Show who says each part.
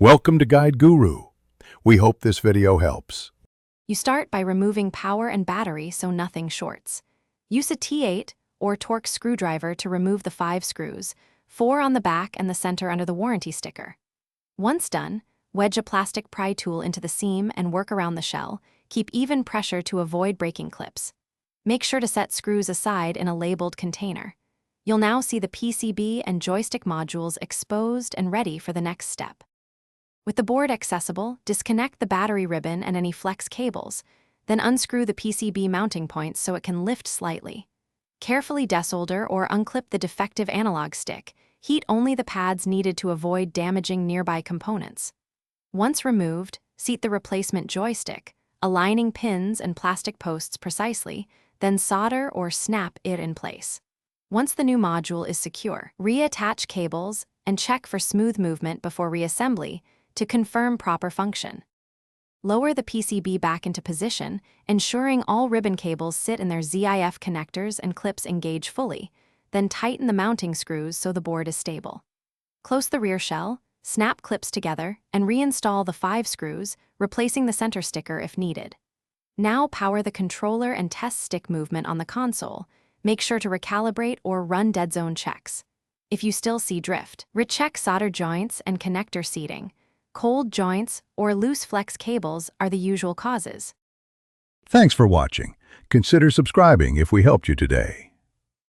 Speaker 1: Welcome to Guide Guru. We hope this video helps.
Speaker 2: You start by removing power and battery so nothing shorts. Use a T8 or Torx screwdriver to remove the 5 screws, 4 on the back and the center under the warranty sticker. Once done, wedge a plastic pry tool into the seam and work around the shell. Keep even pressure to avoid breaking clips. Make sure to set screws aside in a labeled container. You'll now see the PCB and joystick modules exposed and ready for the next step. With the board accessible, disconnect the battery ribbon and any flex cables, then unscrew the PCB mounting points so it can lift slightly. Carefully desolder or unclip the defective analog stick. Heat only the pads needed to avoid damaging nearby components. Once removed, seat the replacement joystick, aligning pins and plastic posts precisely, then solder or snap it in place. Once the new module is secure, reattach cables and check for smooth movement before reassembly to confirm proper function. Lower the PCB back into position, ensuring all ribbon cables sit in their ZIF connectors and clips engage fully, then tighten the mounting screws so the board is stable. Close the rear shell, snap clips together, and reinstall the 5 screws, replacing the center sticker if needed. Now power the controller and test stick movement on the console. Make sure to recalibrate or run dead zone checks. If you still see drift, recheck solder joints and connector seating. Cold joints or loose flex cables are the usual causes.
Speaker 1: Thanks for watching. Consider subscribing if we helped you today.